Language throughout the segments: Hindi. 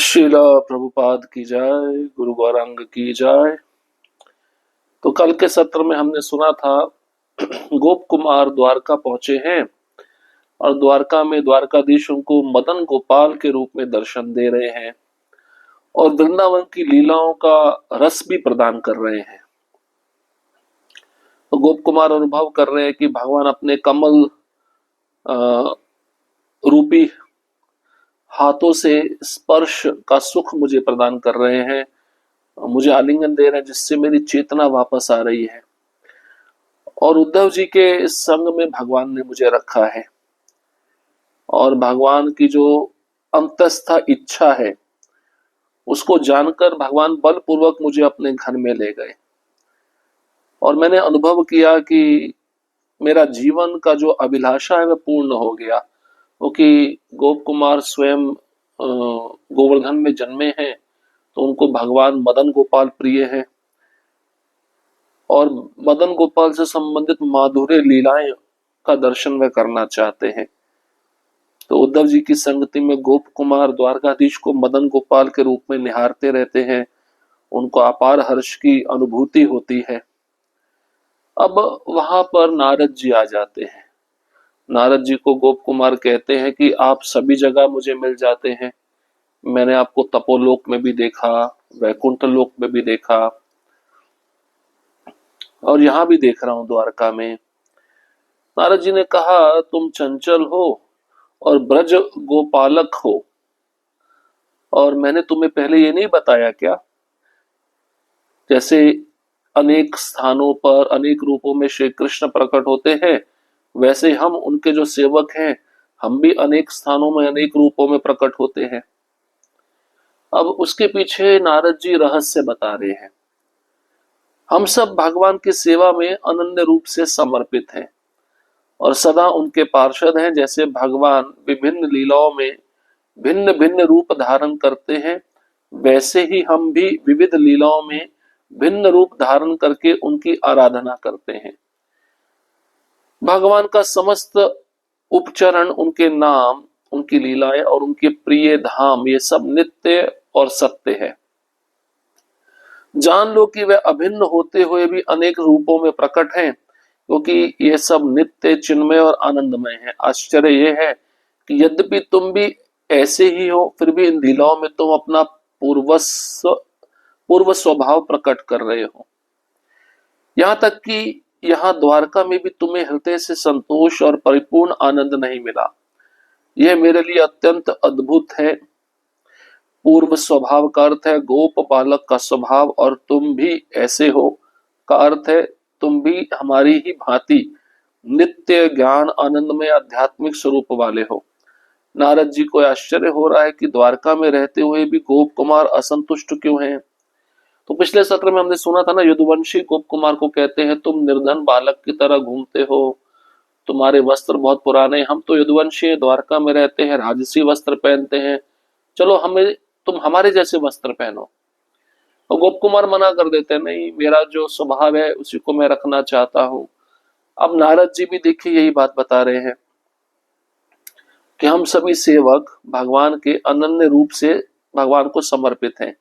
शीला प्रभुपाद की जाए, गुरु गौरांग की जाए। तो कल के सत्र में हमने सुना था गोप कुमार द्वारका पहुंचे हैं और द्वारका में द्वारकाधीश उनको मदन गोपाल के रूप में दर्शन दे रहे हैं और वृंदावन की लीलाओं का रस भी प्रदान कर रहे हैं। तो गोप कुमार अनुभव कर रहे हैं कि भगवान अपने कमल रूपी हाथों से स्पर्श का सुख मुझे प्रदान कर रहे हैं, मुझे आलिंगन दे रहे हैं, जिससे मेरी चेतना वापस आ रही है। और उद्धव जी के संग में भगवान ने मुझे रखा है और भगवान की जो अंतस्थ इच्छा है उसको जानकर भगवान बलपूर्वक मुझे अपने घर में ले गए और मैंने अनुभव किया कि मेरा जीवन का जो अभिलाषा है वह पूर्ण हो गया, क्योंकि गोप कुमार स्वयं गोवर्धन में जन्मे हैं तो उनको भगवान मदन गोपाल प्रिय है और मदन गोपाल से संबंधित माधुर्य लीलाएं का दर्शन वे करना चाहते हैं। तो उद्धव जी की संगति में गोप कुमार द्वारकाधीश को मदन गोपाल के रूप में निहारते रहते हैं, उनको अपार हर्ष की अनुभूति होती है। अब वहां पर नारद जी आ जाते हैं। नारद जी को गोप कुमार कहते हैं कि आप सभी जगह मुझे मिल जाते हैं, मैंने आपको तपोलोक में भी देखा, वैकुंठ लोक में भी देखा और यहाँ भी देख रहा हूं द्वारका में। नारद जी ने कहा, तुम चंचल हो और ब्रज गोपालक हो, और मैंने तुम्हें पहले ये नहीं बताया क्या? जैसे अनेक स्थानों पर अनेक रूपों में श्री कृष्ण प्रकट होते हैं, वैसे हम उनके जो सेवक हैं, हम भी अनेक स्थानों में अनेक रूपों में प्रकट होते हैं। अब उसके पीछे नारद जी रहस्य बता रहे हैं। हम सब भगवान की सेवा में अनन्य रूप से समर्पित हैं और सदा उनके पार्षद हैं। जैसे भगवान विभिन्न लीलाओं में भिन्न भिन्न रूप धारण करते हैं, वैसे ही हम भी विविध लीलाओं में भिन्न रूप धारण करके उनकी आराधना करते हैं। भगवान का समस्त उपचरण, उनके नाम, उनकी लीलाएं और उनके प्रिय धाम, ये सब नित्य और सत्य है। जान लो कि वे अभिन्न होते हुए भी अनेक रूपों में प्रकट हैं, क्योंकि ये सब नित्य, चिन्मय और आनंदमय है। आश्चर्य यह है कि यद्यपि तुम भी ऐसे ही हो, फिर भी इन लीलाओं में तुम अपना पूर्व स्वभाव प्रकट कर रहे हो। यहाँ तक कि यहाँ द्वारका में भी तुम्हें हृदय से संतोष और परिपूर्ण आनंद नहीं मिला। यह मेरे लिए अत्यंत अद्भुत है। पूर्व स्वभाव का अर्थ है गोप बालक का स्वभाव, और तुम भी ऐसे हो का अर्थ है तुम भी हमारी ही भांति नित्य ज्ञान आनंद में आध्यात्मिक स्वरूप वाले हो। नारद जी को आश्चर्य हो रहा है कि द्वारका में रहते हुए भी गोप कुमार असंतुष्ट क्यों हैं। तो पिछले सत्र में हमने सुना था ना, यदुवंशी गोप कुमार को कहते हैं, तुम निर्धन बालक की तरह घूमते हो, तुम्हारे वस्त्र बहुत पुराने, हम तो यदुवंशी द्वारका में रहते हैं, राजसी वस्त्र पहनते हैं, चलो हमें तुम हमारे जैसे वस्त्र पहनो। और गोप कुमार मना कर देते हैं, नहीं, मेरा जो स्वभाव है उसी को मैं रखना चाहता हूं। अब नारद जी भी देखिए यही बात बता रहे हैं कि हम सभी सेवक भगवान के अनन्य रूप से भगवान को समर्पित हैं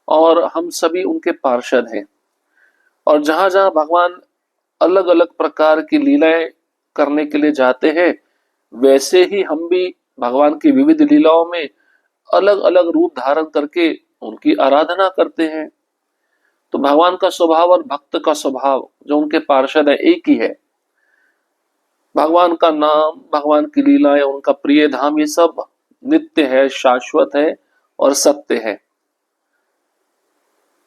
और हम सभी उनके पार्षद हैं, और जहां जहां भगवान अलग अलग प्रकार की लीलाएं करने के लिए जाते हैं, वैसे ही हम भी भगवान की विविध लीलाओं में अलग अलग रूप धारण करके उनकी आराधना करते हैं। तो भगवान का स्वभाव और भक्त का स्वभाव जो उनके पार्षद है एक ही है। भगवान का नाम, भगवान की लीलाएं, उनका प्रिय धाम, ये सब नित्य है, शाश्वत है और सत्य है।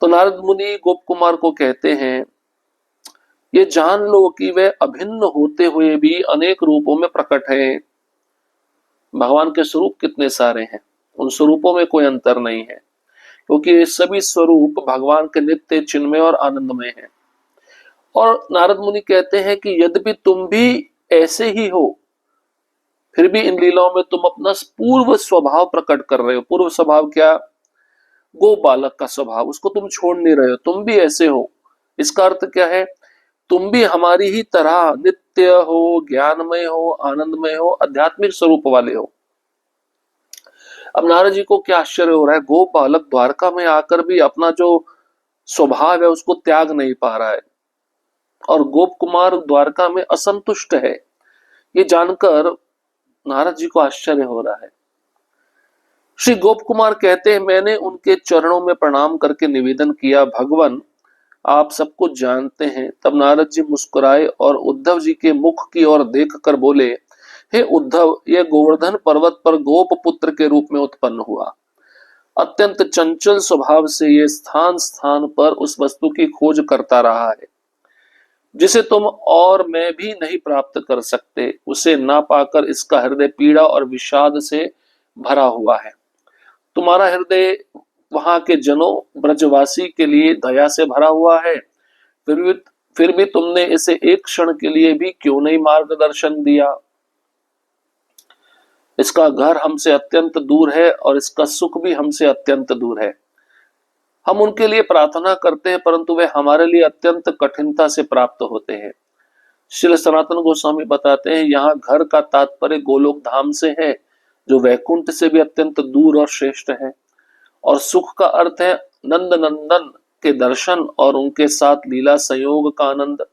तो नारद मुनि गोप कुमार को कहते हैं, ये जान लो कि वे अभिन्न होते हुए भी अनेक रूपों में प्रकट हैं। भगवान के स्वरूप कितने सारे हैं, उन स्वरूपों में कोई अंतर नहीं है, क्योंकि ये सभी स्वरूप भगवान के नित्य, चिन्मय और आनंदमय हैं। और नारद मुनि कहते हैं कि यद्यपि तुम भी ऐसे ही हो, फिर भी इन लीलाओं में तुम अपना पूर्व स्वभाव प्रकट कर रहे हो। पूर्व स्वभाव क्या? गो बालक का स्वभाव, उसको तुम छोड़ नहीं रहे हो, तुम भी ऐसे हो। इसका अर्थ क्या है? तुम भी हमारी ही तरह नित्य हो, ज्ञानमय हो, आनंदमय हो, आध्यात्मिक स्वरूप वाले हो। अब नारद जी को क्या आश्चर्य हो रहा है, गोप बालक द्वारका में आकर भी अपना जो स्वभाव है उसको त्याग नहीं पा रहा है और गोप कुमार द्वारका में असंतुष्ट है। ये जानकर नारद जी को आश्चर्य हो रहा है। श्री गोप कुमार कहते हैं, मैंने उनके चरणों में प्रणाम करके निवेदन किया, भगवान आप सब कुछ जानते हैं। तब नारद जी मुस्कुराए और उद्धव जी के मुख की ओर देखकर बोले, हे उद्धव, यह गोवर्धन पर्वत पर गोप पुत्र के रूप में उत्पन्न हुआ। अत्यंत चंचल स्वभाव से यह स्थान स्थान पर उस वस्तु की खोज करता रहा है जिसे तुम और मैं भी नहीं प्राप्त कर सकते। उसे ना पाकर इसका हृदय पीड़ा और विषाद से भरा हुआ है। तुम्हारा हृदय वहां के जनों ब्रजवासी के लिए दया से भरा हुआ है, फिर भी फिर भी तुमने इसे एक क्षण के लिए भी क्यों नहीं मार्गदर्शन दिया। इसका घर हमसे अत्यंत दूर है और इसका सुख भी हमसे अत्यंत दूर है। हम उनके लिए प्रार्थना करते हैं परंतु वे हमारे लिए अत्यंत कठिनता से प्राप्त होते हैं। श्री सनातन गोस्वामी बताते हैं, यहाँ घर का तात्पर्य गोलोक धाम से है जो वैकुंठ से भी अत्यंत दूर और श्रेष्ठ है, और सुख का अर्थ है नंद नंदन के दर्शन और उनके साथ लीला संयोग का आनंद।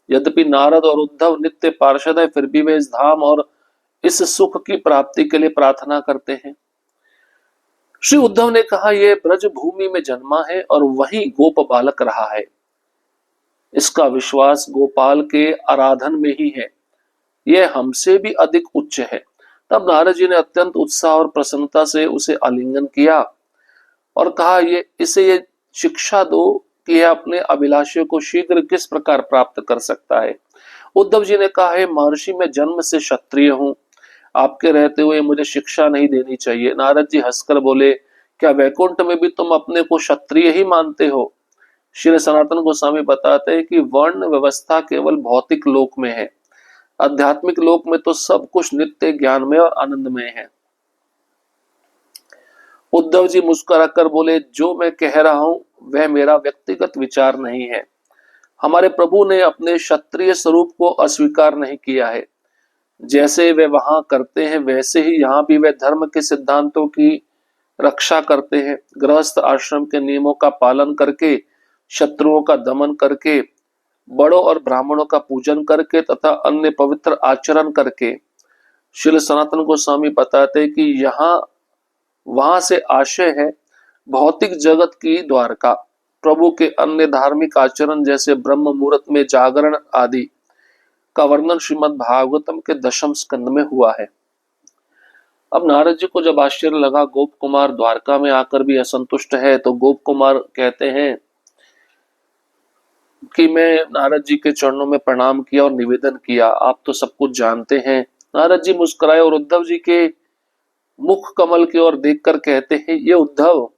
यद्यपि नारद और उद्धव नित्य पार्षद है, फिर भी वे इस धाम और इस सुख की प्राप्ति के लिए प्रार्थना करते हैं। श्री उद्धव ने कहा, यह ब्रज भूमि में जन्मा है और वहीं गोप बालक रहा है। इसका विश्वास गोपाल के आराधन में ही है। यह हमसे भी अधिक उच्च है। तब नारद जी ने अत्यंत उत्साह और प्रसन्नता से उसे आलिंगन किया और कहा, ये शिक्षा दो कि यह अपने अभिलाषियों को शीघ्र किस प्रकार प्राप्त कर सकता है। उद्धव जी ने कहा, है महर्षि, मैं जन्म से क्षत्रिय हूँ, आपके रहते हुए मुझे शिक्षा नहीं देनी चाहिए। नारद जी हंसकर बोले, क्या वैकुंठ में भी तुम अपने को क्षत्रिय ही मानते हो। श्री सनातन गोस्वामी बताते हैं कि वर्ण व्यवस्था केवल भौतिक लोक में है, आध्यात्मिक लोक में तो सब कुछ नित्य ज्ञानमय और आनंदमय है। उद्धव जी मुस्कुराकर बोले, जो मैं कह रहा हूं वह मेरा व्यक्तिगत विचार नहीं है। हमारे प्रभु ने अपने क्षत्रिय स्वरूप को अस्वीकार नहीं किया है। जैसे वे वहां करते हैं वैसे ही यहाँ भी वे धर्म के सिद्धांतों की रक्षा करते हैं। गृहस्थ आश्रम के नियमों का पालन करके, शत्रुओं का दमन करके, बड़ों और ब्राह्मणों का पूजन करके तथा अन्य पवित्र आचरण करके। श्री सनातन गोस्वामी बताते कि यहाँ वहां से आशय है भौतिक जगत की द्वारका। प्रभु के अन्य धार्मिक आचरण जैसे ब्रह्म मुहूर्त में जागरण आदि का वर्णन श्रीमद् भागवतम के 10वें स्कंद में हुआ है। अब नारद जी को जब आश्चर्य लगा गोप कुमार द्वारका में आकर भी असंतुष्ट है, तो गोप कुमार कहते हैं कि मैं नारद जी के चरणों में प्रणाम किया और निवेदन किया, आप तो सब कुछ जानते हैं। नारद जी मुस्कुराए और उद्धव जी के मुख कमल की ओर देखकर कहते हैं, ये उद्धव,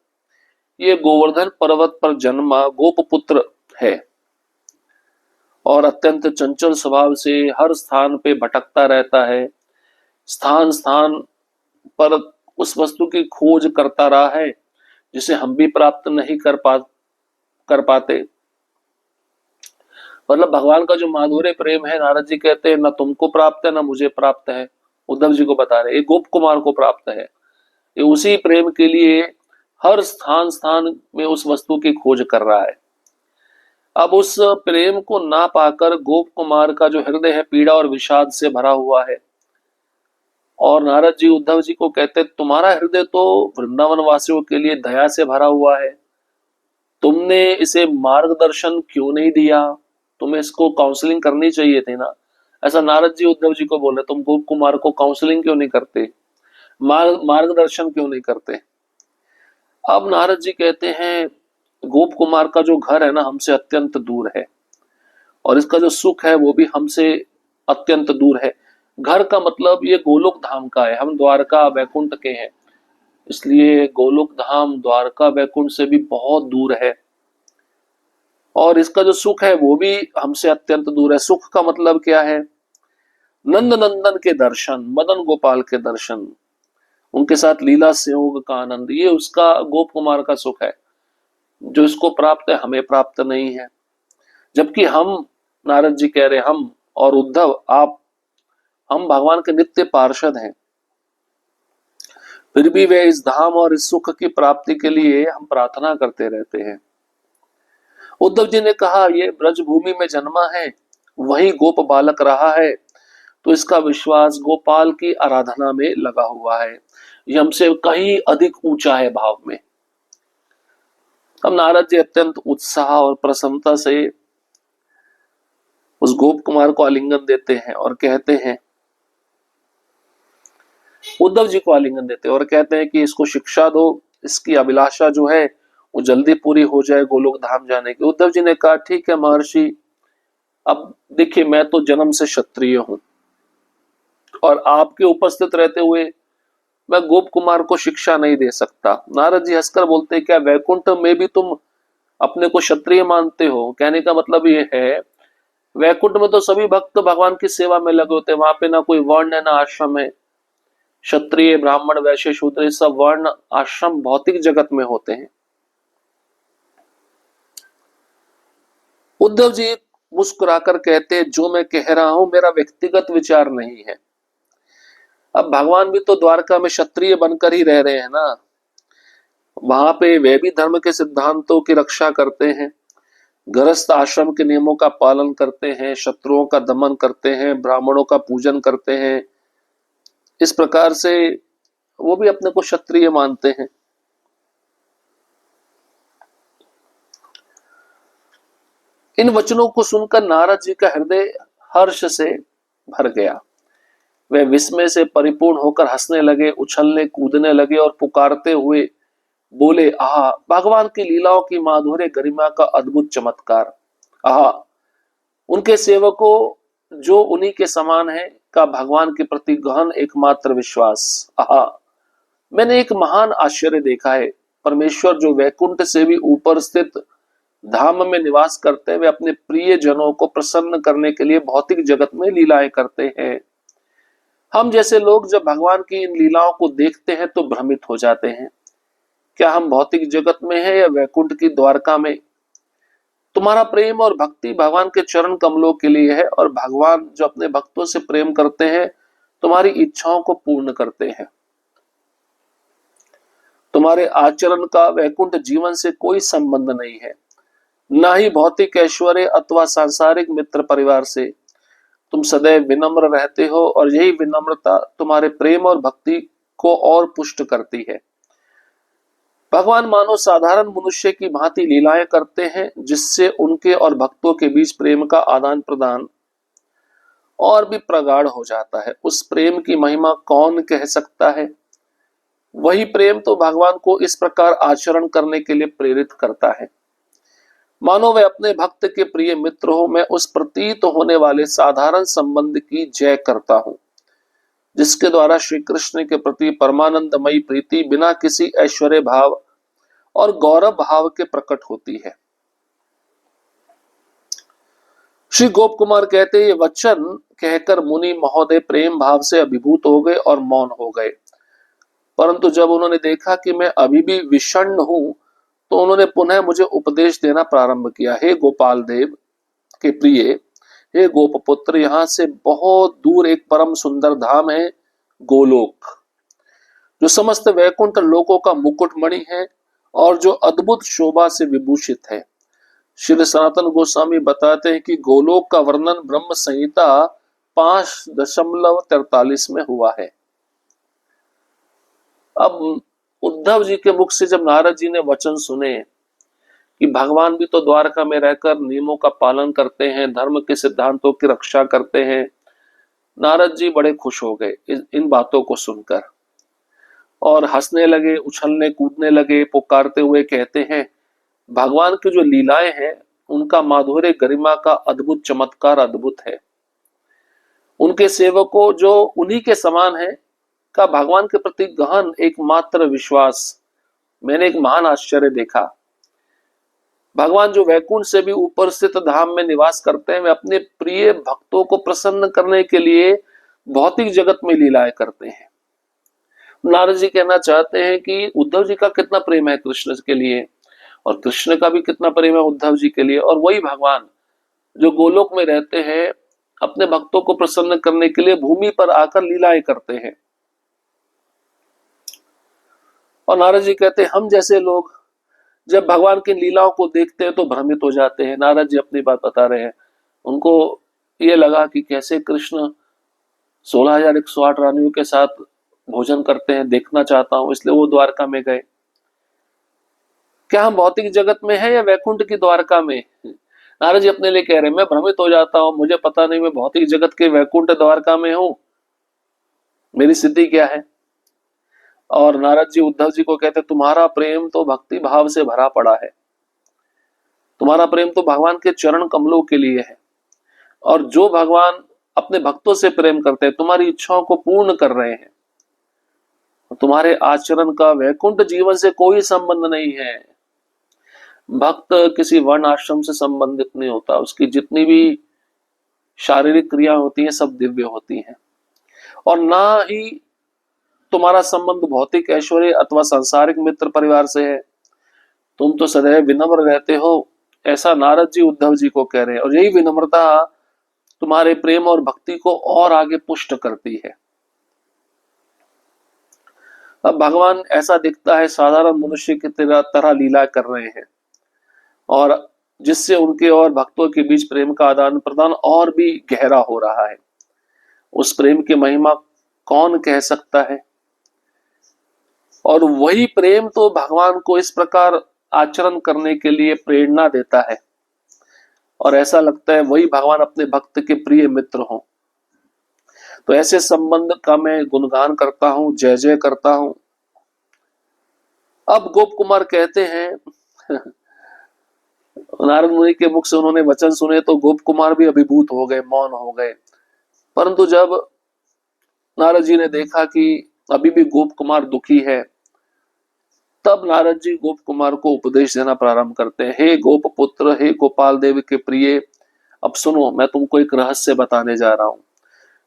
ये गोवर्धन पर्वत पर जन्मा गोप पुत्र है और अत्यंत चंचल स्वभाव से हर स्थान पे भटकता रहता है। स्थान स्थान पर उस वस्तु की खोज करता रहा है जिसे हम भी प्राप्त नहीं कर पाते। मतलब भगवान का जो माधुर्य प्रेम है, नारद जी कहते हैं, ना तुमको प्राप्त है ना मुझे प्राप्त है। उद्धव जी को बता रहे, ये गोप कुमार को प्राप्त है। ये उसी प्रेम के लिए हर स्थान स्थान में उस वस्तु की खोज कर रहा है। अब उस प्रेम को ना पाकर गोप कुमार का जो हृदय है पीड़ा और विषाद से भरा हुआ है। और नारद जी उद्धव जी को कहते, तुम्हारा हृदय तो वृंदावन वासियों के लिए दया से भरा हुआ है, तुमने इसे मार्गदर्शन क्यों नहीं दिया, तुम्हें इसको काउंसलिंग करनी चाहिए थी ना। ऐसा नारद जी उद्धव जी को बोले, तुम गोप कुमार को काउंसलिंग क्यों नहीं करते, मार्गदर्शन क्यों नहीं करते। अब नारद जी कहते हैं, गोप कुमार का जो घर है ना हमसे अत्यंत दूर है और इसका जो सुख है वो भी हमसे अत्यंत दूर है। घर का मतलब ये गोलोक धाम का है, हम द्वारका वैकुंठ के हैं, इसलिए गोलोक धाम द्वारका वैकुंठ से भी बहुत दूर है और इसका जो सुख है वो भी हमसे अत्यंत दूर है। सुख का मतलब क्या है, नंद नंदन के दर्शन, मदन गोपाल के दर्शन, उनके साथ लीला संयोग का आनंद, ये उसका गोप कुमार का सुख है जो इसको प्राप्त है हमें प्राप्त नहीं है। जबकि हम, नारद जी कह रहे, हम और उद्धव, आप, हम भगवान के नित्य पार्षद हैं। फिर भी वे इस धाम और इस सुख की प्राप्ति के लिए हम प्रार्थना करते रहते हैं। उद्धव जी ने कहा, ये ब्रज भूमि में जन्मा है, वही गोप बालक रहा है, तो इसका विश्वास गोपाल की आराधना में लगा हुआ है। ये हमसे कहीं अधिक ऊंचा है भाव में। अब नारद जी अत्यंत उत्साह और प्रसन्नता से उस गोप कुमार को आलिंगन देते हैं और कहते हैं, उद्धव जी को आलिंगन देते हैं और कहते हैं कि इसको शिक्षा दो, इसकी अभिलाषा जो है वो जल्दी पूरी हो जाए गोलोक धाम जाने की। उद्धव जी ने कहा, ठीक है महर्षि, अब देखिए मैं तो जन्म से क्षत्रिय हूं और आपके उपस्थित रहते हुए मैं गोप कुमार को शिक्षा नहीं दे सकता। नारद जी हंसकर बोलते, क्या वैकुंठ में भी तुम अपने को क्षत्रिय मानते हो? कहने का मतलब ये है, वैकुंठ में तो सभी भक्त भगवान की सेवा में लगे होते हैं, वहां पे ना कोई वर्ण है ना आश्रम है। क्षत्रिय ब्राह्मण वैश्य शूद्र सब वर्ण आश्रम भौतिक जगत में होते हैं। उद्धव जी मुस्कुराकर कहते हैं, जो मैं कह रहा हूं मेरा व्यक्तिगत विचार नहीं है। अब भगवान भी तो द्वारका में क्षत्रिय बनकर ही रह रहे हैं ना, वहां पे वे भी धर्म के सिद्धांतों की रक्षा करते हैं, गृहस्थ आश्रम के नियमों का पालन करते हैं, शत्रुओं का दमन करते हैं, ब्राह्मणों का पूजन करते हैं। इस प्रकार से वो भी अपने को क्षत्रिय मानते हैं। इन वचनों को सुनकर नारद जी का हृदय हर्ष से भर गया। वे विस्मय से परिपूर्ण होकर हंसने लगे, उछलने कूदने लगे और पुकारते हुए बोले, आहा, भगवान की लीलाओं की माधुर्य गरिमा का अद्भुत चमत्कार। आहा, उनके सेवकों जो उन्हीं के समान है का भगवान के प्रति गहन एकमात्र विश्वास। आहा, मैंने एक महान आश्चर्य देखा है। परमेश्वर जो वैकुंठ से भी ऊपर स्थित धाम में निवास करते हैं, वे अपने प्रिय जनों को प्रसन्न करने के लिए भौतिक जगत में लीलाएं करते हैं। हम जैसे लोग जब भगवान की इन लीलाओं को देखते हैं तो भ्रमित हो जाते हैं। क्या हम भौतिक जगत में हैं या वैकुंठ की द्वारका में? तुम्हारा प्रेम और भक्ति भगवान के चरण कमलों के लिए है, और भगवान जो अपने भक्तों से प्रेम करते हैं तुम्हारी इच्छाओं को पूर्ण करते हैं। तुम्हारे आचरण का वैकुंठ जीवन से कोई संबंध नहीं है, ना ही भौतिक ऐश्वर्य अथवा सांसारिक मित्र परिवार से। तुम सदैव विनम्र रहते हो और यही विनम्रता तुम्हारे प्रेम और भक्ति को और पुष्ट करती है। भगवान मानो साधारण मनुष्य की भांति लीलाएं करते हैं, जिससे उनके और भक्तों के बीच प्रेम का आदान प्रदान और भी प्रगाढ़ हो जाता है। उस प्रेम की महिमा कौन कह सकता है? वही प्रेम तो भगवान को इस प्रकार आचरण करने के लिए प्रेरित करता है, मानो वे अपने भक्त के प्रिय मित्र हो। मैं उस प्रतीत होने वाले साधारण संबंध की जय करता हूं, जिसके द्वारा श्री कृष्ण के प्रति परमानंदमयी प्रीति बिना किसी ऐश्वर्य भाव और गौरव भाव के प्रकट होती है। श्री गोप कुमार कहते, ये वचन कहकर मुनि महोदय प्रेम भाव से अभिभूत हो गए और मौन हो गए। परंतु जब उन्होंने देखा कि मैं अभी भी विषण्ण हूं, तो उन्होंने पुनः मुझे उपदेश देना प्रारंभ किया। हे गोपाल देव के प्रिय, हे गोपपुत्र, यहाँ से बहुत दूर एक परम सुंदर धाम है, गोलोक, जो समस्त वैकुंठ लोकों का मुकुटमणि है और जो अद्भुत शोभा से विभूषित है। श्री सनातन गोस्वामी बताते हैं कि गोलोक का वर्णन ब्रह्म संहिता 5.43 में हुआ है। अब उद्धव जी के मुख से जब नारद जी ने वचन सुने कि भगवान भी तो द्वारका में रहकर नियमों का पालन करते हैं, धर्म के सिद्धांतों की रक्षा करते हैं, नारद जी बड़े खुश हो गए इन बातों को सुनकर और हंसने लगे, उछलने कूदने लगे, पुकारते हुए कहते हैं, भगवान की जो लीलाएं हैं उनका माधुर्य गरिमा का अद्भुत चमत्कार अद्भुत है। उनके सेवकों जो उन्हीं के समान है का भगवान के प्रति गहन एकमात्र विश्वास। मैंने एक महान आश्चर्य देखा। भगवान जो वैकुंठ से भी ऊपर स्थित धाम में निवास करते हैं, वे अपने प्रिय भक्तों को प्रसन्न करने के लिए भौतिक जगत में लीलाएं करते हैं। नारद जी कहना चाहते हैं कि उद्धव जी का कितना प्रेम है कृष्ण के लिए, और कृष्ण का भी कितना प्रेम है उद्धव जी के लिए, और वही भगवान जो गोलोक में रहते हैं अपने भक्तों को प्रसन्न करने के लिए भूमि पर आकर लीलाएं करते हैं। और नारद जी कहते हैं हम जैसे लोग जब भगवान की लीलाओं को देखते हैं तो भ्रमित हो जाते हैं। नारद जी अपनी बात बता रहे हैं। उनको ये लगा कि कैसे कृष्ण 16,108 रानियों के साथ भोजन करते हैं, देखना चाहता हूं, इसलिए वो द्वारका में गए। क्या हम भौतिक जगत में है या वैकुंठ की द्वारका में? नारद जी अपने लिए कह रहे हैं मैं भ्रमित हो जाता हूं, मुझे पता नहीं मैं भौतिक जगत के वैकुंठ द्वारका में हूं, मेरी स्थिति क्या है। और नारद जी उद्धव जी को कहते तुम्हारा प्रेम तो भक्ति भाव से भरा पड़ा है, तुम्हारा प्रेम तो भगवान के चरण कमलों के लिए है, और जो भगवान अपने भक्तों से प्रेम करते हैं तुम्हारी इच्छाओं को पूर्ण कर रहे हैं, तुम्हारे आचरण का वैकुंठ जीवन से कोई संबंध नहीं है। भक्त किसी वर्ण आश्रम से संबंधित नहीं होता, उसकी जितनी भी शारीरिक क्रिया होती हैं सब दिव्य होती हैं। और ना ही तुम्हारा संबंध भौतिक ऐश्वर्य अथवा सांसारिक मित्र परिवार से है, तुम तो सदैव विनम्र रहते हो, ऐसा नारद जी उद्धव जी को कह रहे हैं। और यही विनम्रता तुम्हारे प्रेम और भक्ति को और आगे पुष्ट करती है। अब भगवान ऐसा दिखता है साधारण मनुष्य की तरह लीला कर रहे हैं, और जिससे उनके और भक्तों के बीच प्रेम का आदान प्रदान और भी गहरा हो रहा है। उस प्रेम की महिमा कौन कह सकता है। और वही प्रेम तो भगवान को इस प्रकार आचरण करने के लिए प्रेरणा देता है, और ऐसा लगता है वही भगवान अपने भक्त के प्रिय मित्र हों। तो ऐसे संबंध का मैं गुणगान करता हूं, जय जय करता हूं। अब गोप कुमार कहते हैं नारद मुनि के मुख से उन्होंने वचन सुने तो गोप कुमार भी अभिभूत हो गए, मौन हो गए। परंतु जब नारद जी ने देखा कि अभी भी गोप कुमार दुखी है, तब नारद जी गोप कुमार को उपदेश देना प्रारंभ करते हैं। हे गोप पुत्र, हे गोपाल देव के प्रिय, अब सुनो, मैं तुमको एक रहस्य बताने जा रहा हूं।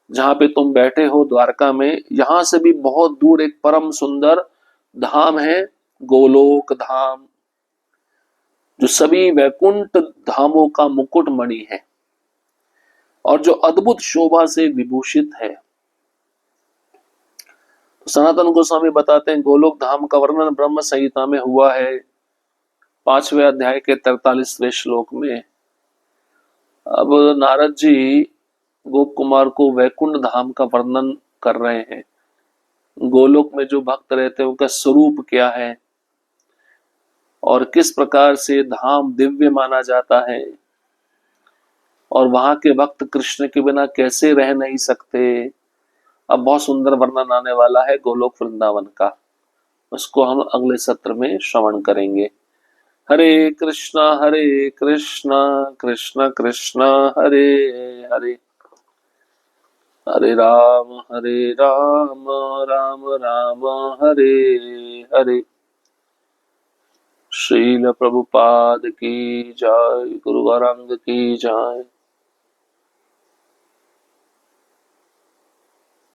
जहां पे तुम बैठे हो द्वारका में, यहां से भी बहुत दूर एक परम सुंदर धाम है, गोलोक धाम, जो सभी वैकुंठ धामों का मुकुट मणि है और जो अद्भुत शोभा से विभूषित है। सनातन गोस्वामी बताते हैं गोलोक धाम का वर्णन ब्रह्म संहिता में हुआ है 5वें अध्याय के 43वें श्लोक में। अब नारद जी गोप कुमार को वैकुंठ धाम का वर्णन कर रहे हैं। गोलोक में जो भक्त रहते हैं उनका स्वरूप क्या है और किस प्रकार से धाम दिव्य माना जाता है, और वहां के भक्त कृष्ण के बिना कैसे रह नहीं सकते। अब बहुत सुंदर वर्णन आने वाला है गोलोक वृंदावन का, उसको हम अगले सत्र में श्रवण करेंगे। हरे कृष्णा कृष्ण कृष्ण हरे हरे, हरे राम राम राम हरे हरे। श्रील प्रभुपाद की जय, गुरु गौरांग की जय।